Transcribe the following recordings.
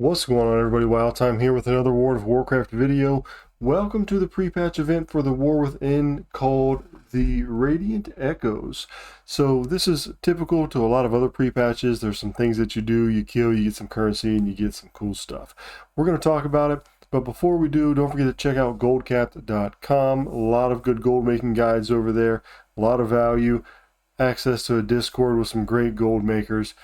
What's going on, everybody? Wild Time here with another World of Warcraft video. Welcome to the pre-patch event for the War Within called the Radiant Echoes. So this is typical to a lot of other pre-patches. There's some things that you do, you kill, you get some currency, and you get some cool stuff. We're going to talk about it, but before we do, don't forget to check out goldcapped.com. A lot of good gold making guides over there, a lot of value, access to a Discord with some great gold makers.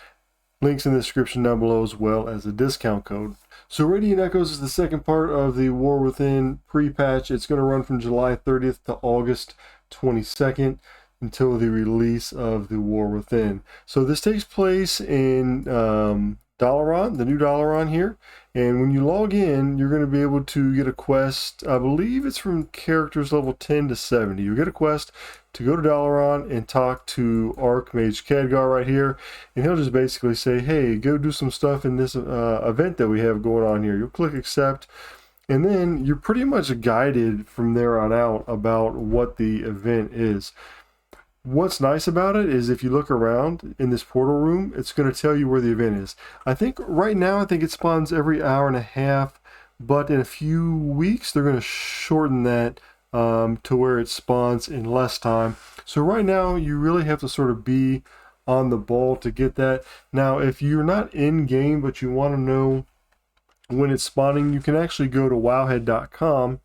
Links in the description down below as well as a discount code. So Radiant Echoes is the second part of the War Within pre-patch. It's going to run from July 30th to August 22nd until the release of the War Within. So this takes place in Dalaran, the new Dalaran here. And when you log in, you're going to be able to get a quest. I believe it's from characters level 10 to 70. You get a quest to go to Dalaran and talk to Archmage Khadgar right here, and he'll just basically say, hey, go do some stuff in this event that we have going on here. You'll click accept, and then you're pretty much guided from there on out about what the event is. What's nice about it is if you look around in this portal room, it's going to tell you where the event is. I think right now, it spawns every hour and a half, but in a few weeks, they're going to shorten that to where it spawns in less time. So right now you really have to sort of be on the ball to get that. Now if you're not in game but you want to know when it's spawning, you can actually go to wowhead.com,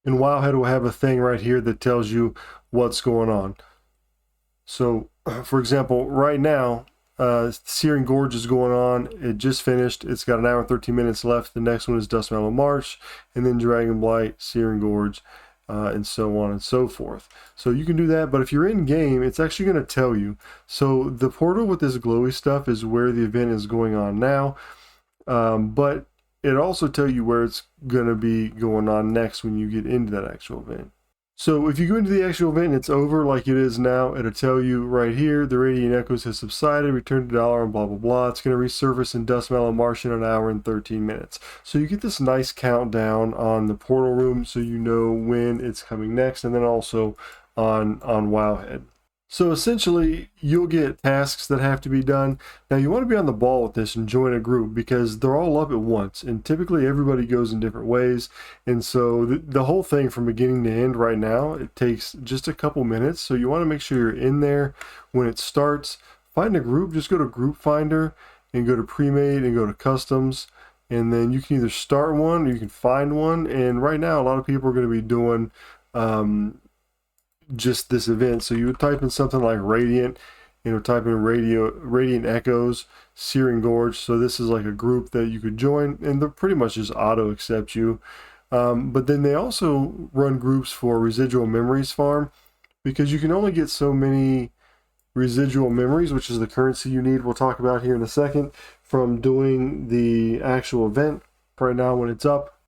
and Wowhead will have a thing right here that tells you what's going on. So for example, right now Searing Gorge is going on. It just finished. It's got an hour and 13 minutes left. The next one is Duskmallow March, and then Dragonblight, Searing Gorge, and so on and so forth. So you can do that, but if you're in game, it's actually going to tell you. So the portal with this glowy stuff is where the event is going on now, but it also tell you where it's going to be going on next when you get into that actual event. So if you go into the actual event and it's over like it is now, it'll tell you right here, the Radiant Echoes has subsided, return to Dalaran, and blah, blah, blah. It's going to resurface in Duskmallow Marsh in an hour and 13 minutes. So you get this nice countdown on the portal room so you know when it's coming next, and then also on Wowhead. So essentially, you'll get tasks that have to be done. Now you want to be on the ball with this and join a group because they're all up at once, and typically everybody goes in different ways. And so the whole thing from beginning to end right now, it takes just a couple minutes. So you want to make sure you're in there when it starts. Find a group, just go to Group Finder and go to Pre-Made and go to Customs. And then you can either start one or you can find one. And right now, a lot of people are going to be doing just this event. So you would type in something like Radiant, type in Radiant Echoes, Searing Gorge. So this is like a group that you could join, and they're pretty much just auto accept you. But then they also run groups for Residual Memories farm, because you can only get so many residual memories, which is the currency you need, we'll talk about here in a second, from doing the actual event right now when it's up.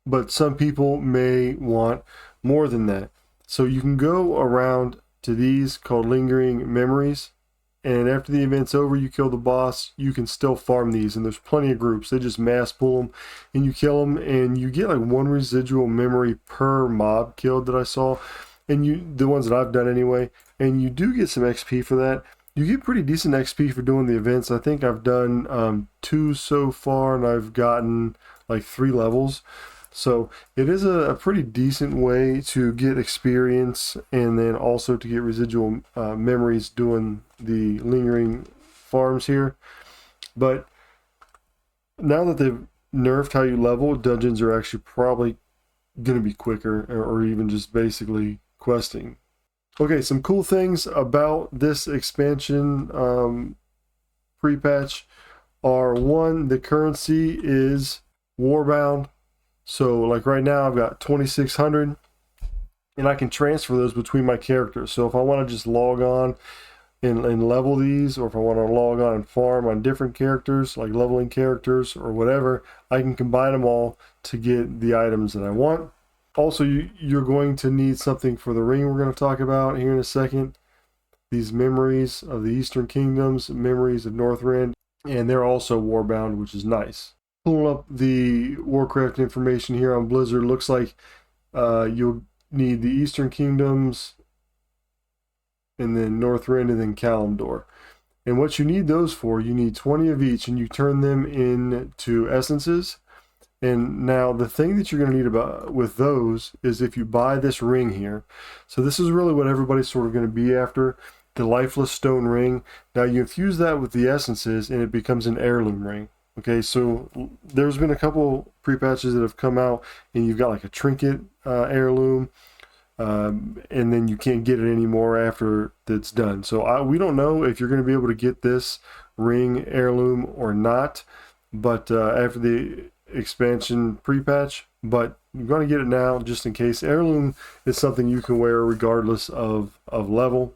But some people may want more than that. So you can go around to these called Lingering Memories, and after the event's over, you kill the boss, you can still farm these, and there's plenty of groups. They just mass pull them, and you kill them, and you get like one residual memory per mob killed that I saw, and the ones that I've done anyway, and you do get some XP for that. You get pretty decent XP for doing the events. I think I've done 2 so far, and I've gotten like 3 levels. So it is a pretty decent way to get experience, and then also to get residual memories doing the lingering farms here. But now that they've nerfed how you level, dungeons are actually probably going to be quicker, or even just basically questing. Okay, some cool things about this expansion pre-patch are, one, the currency is warbound. So like right now I've got 2,600, and I can transfer those between my characters. So if I want to just log on and level these, or if I want to log on and farm on different characters, like leveling characters or whatever, I can combine them all to get the items that I want. Also, you're going to need something for the ring we're going to talk about here in a second. These memories of the Eastern Kingdoms, memories of Northrend, and they're also warbound, which is nice. Pulling up the Warcraft information here on Blizzard, looks like you'll need the Eastern Kingdoms, and then Northrend, and then Kalimdor. And what you need those for, you need 20 of each, and you turn them into essences. And now the thing that you're going to need about with those is if you buy this ring here. So this is really what everybody's sort of going to be after, the lifeless stone ring. Now you infuse that with the essences and it becomes an heirloom ring. Okay, so there's been a couple pre-patches that have come out and you've got like a trinket heirloom, and then you can't get it anymore after it's done. So we don't know if you're going to be able to get this ring heirloom or not, but after the expansion pre-patch, but you're going to get it now just in case. Heirloom is something you can wear regardless of level.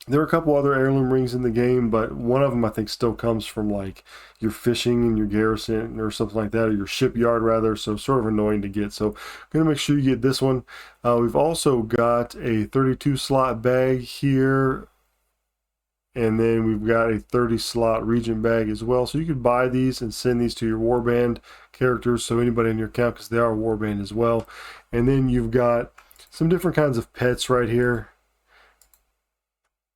There are a couple other heirloom rings in the game, but one of them I think still comes from like your fishing and your garrison or something like that, or your shipyard rather, so sort of annoying to get. So I'm going to make sure you get this one. We've also got a 32 slot bag here, and then we've got a 30 slot Regent bag as well. So you could buy these and send these to your warband characters, so anybody in your account, because they are warband as well. And then you've got some different kinds of pets right here,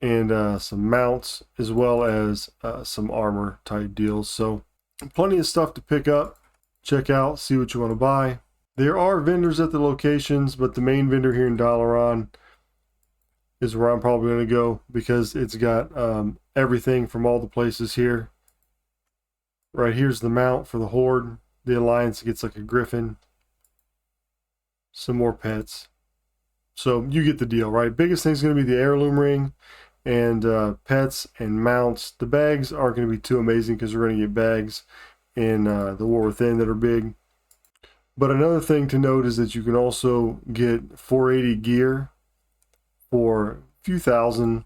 and some mounts, as well as some armor type deals. So plenty of stuff to pick up, check out, see what you want to buy. There are vendors at the locations, but the main vendor here in Dalaran is where I'm probably going to go, because it's got everything from all the places here. Right here's the mount for the Horde. The Alliance gets like a griffin, some more pets. So you get the deal, right? Biggest thing is going to be the heirloom ring and pets and mounts. The bags aren't going to be too amazing because we're going to get bags in the War Within that are big. But another thing to note is that you can also get 480 gear for a few thousand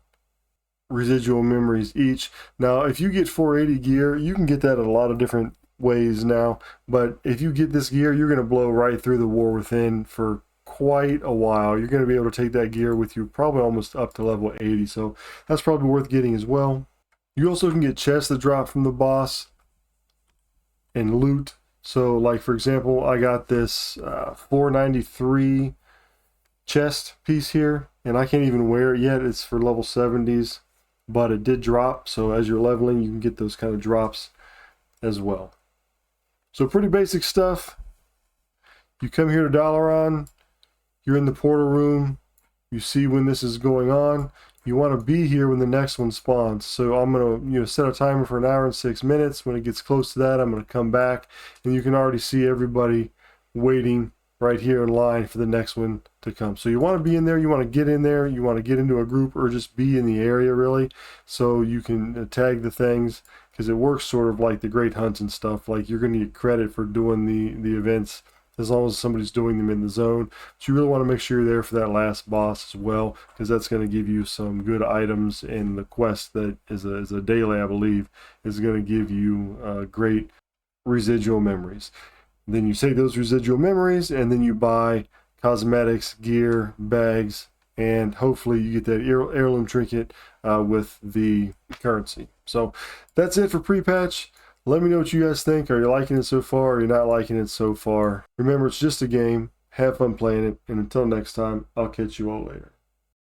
residual memories each. Now, if you get 480 gear, you can get that in a lot of different ways now. But if you get this gear, you're going to blow right through the War Within for quite a while. You're going to be able to take that gear with you probably almost up to level 80. So that's probably worth getting as well. You also can get chests that drop from the boss and loot. So like for example, I got this 493 chest piece here, and I can't even wear it yet. It's for level 70s, but it did drop. So as you're leveling, you can get those kind of drops as well. So pretty basic stuff. You come here to Dalaran, you're in the portal room, you see when this is going on. You want to be here when the next one spawns. So I'm going to set a timer for 1 hour and 6 minutes. When it gets close to that, I'm going to come back, and you can already see everybody waiting right here in line for the next one to come. So you want to be in there, you want to get in there, you want to get into a group, or just be in the area really, so you can tag the things, because it works sort of like the Great Hunt and stuff. Like you're going to get credit for doing the events as long as somebody's doing them in the zone. But you really want to make sure you're there for that last boss as well, because that's going to give you some good items, and the quest that is a daily, I believe, is going to give you great residual memories. Then you take those residual memories and then you buy cosmetics, gear, bags, and hopefully you get that heirloom trinket with the currency. So that's it for pre-patch. Let me know what you guys think. Are you liking it so far, or are you not liking it so far? Remember, it's just a game. Have fun playing it, and until next time, I'll catch you all later.